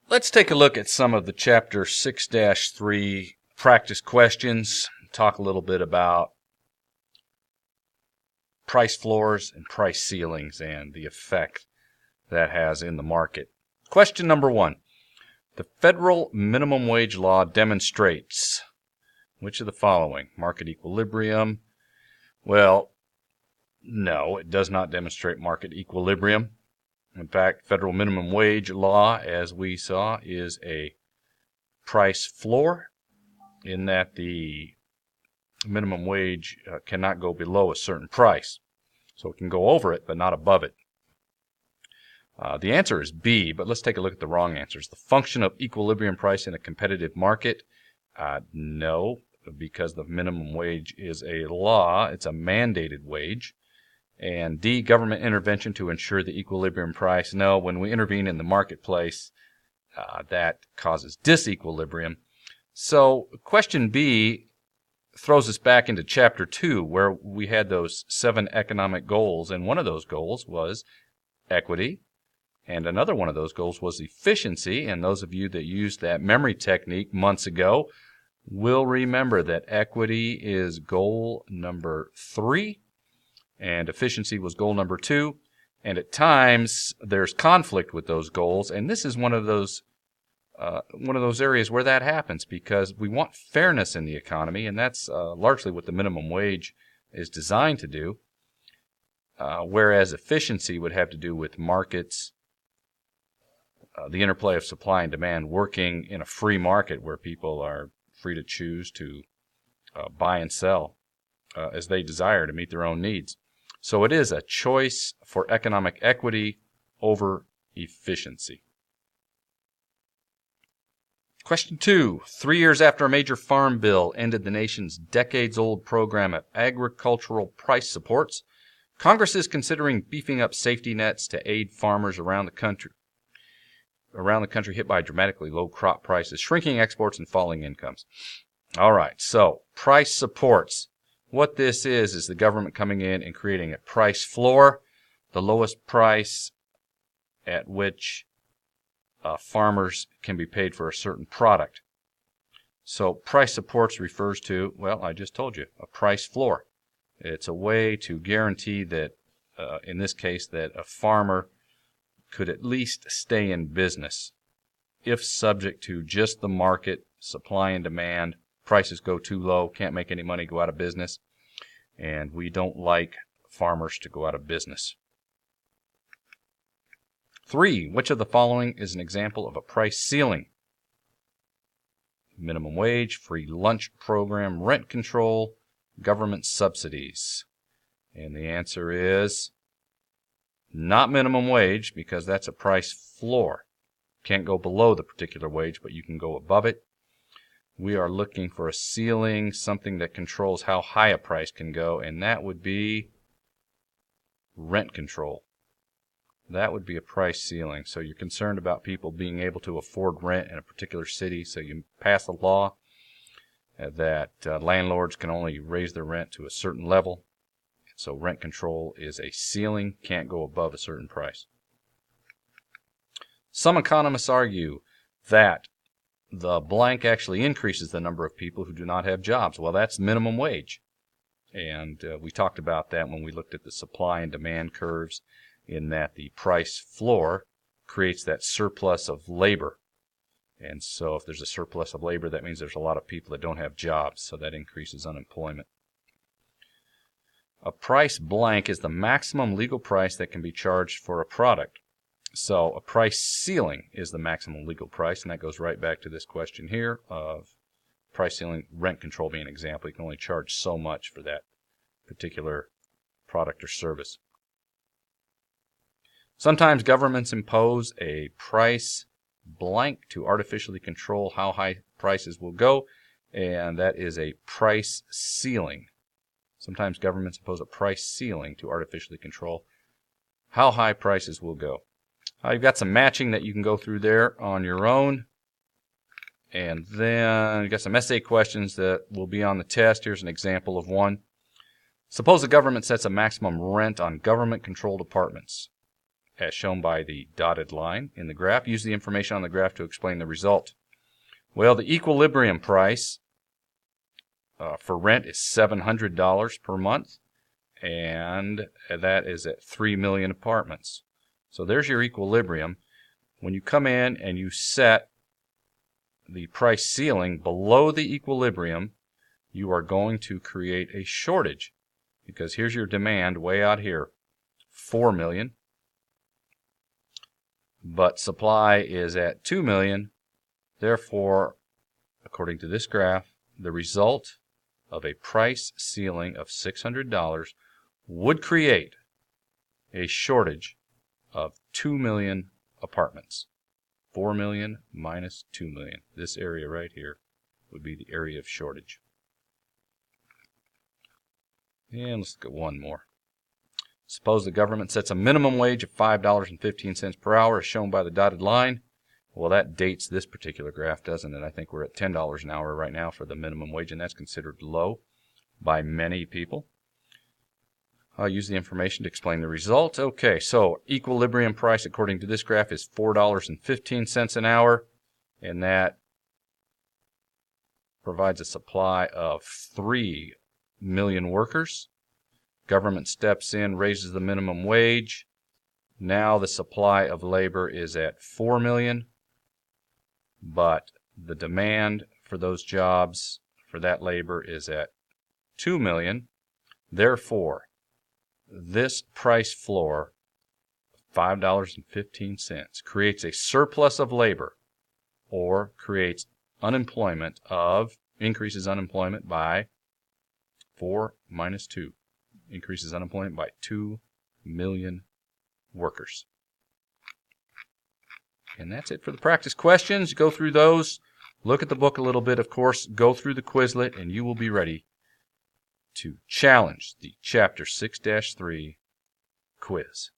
Let's take a look at some of the Chapter 6-3 practice questions. Talk a little bit about price floors and price ceilings and the effect that has in the market. Question number 1. The federal minimum wage law demonstrates which of the following? Market equilibrium. Well, no, it does not demonstrate market equilibrium. In fact, federal minimum wage law, as we saw, is a price floor in that the minimum wage cannot go below a certain price. So it can go over it, but not above it. The answer is B, but let's take a look at the wrong answers. The function of equilibrium price in a competitive market, no, because the minimum wage is a law. It's a mandated wage. And D, government intervention to ensure the equilibrium price. No, when we intervene in the marketplace, that causes disequilibrium. So question B throws us back into Chapter 2, where we had those 7 economic goals, and one of those goals was equity, and another one of those goals was efficiency. And those of you that used that memory technique months ago will remember that equity is goal number 3, and efficiency was goal number 2. And at times there's conflict with those goals, and this is one of those areas where that happens, because we want fairness in the economy, and that's largely what the minimum wage is designed to do, whereas efficiency would have to do with markets, the interplay of supply and demand, working in a free market where people are free to choose to buy and sell as they desire to meet their own needs. So it is a choice for economic equity over efficiency. Question 2. 3 years after a major farm bill ended the nation's decades-old program of agricultural price supports, Congress is considering beefing up safety nets to aid farmers around the country hit by dramatically low crop prices, shrinking exports, and falling incomes. All right, so price supports. What this is the government coming in and creating a price floor, the lowest price at which farmers can be paid for a certain product. So price supports refers to, well, I just told you, a price floor. It's a way to guarantee that, in this case, that a farmer could at least stay in business if subject to just the market, supply and demand. Prices go too low, can't make any money, go out of business. And we don't like farmers to go out of business. 3. Which of the following is an example of a price ceiling? Minimum wage, free lunch program, rent control, government subsidies. And the answer is not minimum wage, because that's a price floor. Can't go below the particular wage, but you can go above it. We are looking for a ceiling, something that controls how high a price can go, and that would be rent control. That would be a price ceiling. So you're concerned about people being able to afford rent in a particular city, so you pass a law that landlords can only raise their rent to a certain level. So rent control is a ceiling, can't go above a certain price. Some economists argue that the blank actually increases the number of people who do not have jobs. Well, that's minimum wage. And we talked about that when we looked at the supply and demand curves, in that the price floor creates that surplus of labor. And so if there's a surplus of labor, that means there's a lot of people that don't have jobs, so that increases unemployment. A price blank is the maximum legal price that can be charged for a product. So a price ceiling is the maximum legal price, and that goes right back to this question here of price ceiling, rent control being an example. You can only charge so much for that particular product or service. Sometimes governments impose a price blank to artificially control how high prices will go, and that is a price ceiling. Sometimes governments impose a price ceiling to artificially control how high prices will go. You've got some matching that you can go through there on your own. And then you've got some essay questions that will be on the test. Here's an example of one. Suppose the government sets a maximum rent on government-controlled apartments. as shown by the dotted line in the graph. Use the information on the graph to explain the result. Well, the equilibrium price for rent is $700 per month, and that is at 3 million apartments. So there's your equilibrium. When you come in and you set the price ceiling below the equilibrium, you are going to create a shortage, because here's your demand way out here, 4 million, but supply is at 2 million. Therefore, according to this graph, the result of a price ceiling of $600 would create a shortage of 2 million apartments. 4 million minus 2 million. This area right here would be the area of shortage. And let's look at one more. Suppose the government sets a minimum wage of $5.15 per hour, as shown by the dotted line. Well, that dates this particular graph, doesn't it? I think we're at $10 an hour right now for the minimum wage, and that's considered low by many people. I'll use the information to explain the result. Okay, so equilibrium price according to this graph is $4.15 an hour, and that provides a supply of 3 million workers. Government steps in, raises the minimum wage. Now the supply of labor is at 4 million, but the demand for those jobs, for that labor, is at 2 million. Therefore, this price floor, $5.15, creates a surplus of labor, or creates unemployment of, increases unemployment by 4 minus 2, increases unemployment by 2 million workers. And that's it for the practice questions. Go through those, look at the book a little bit, of course, go through the Quizlet, and you will be ready to challenge the Chapter 6-3 quiz.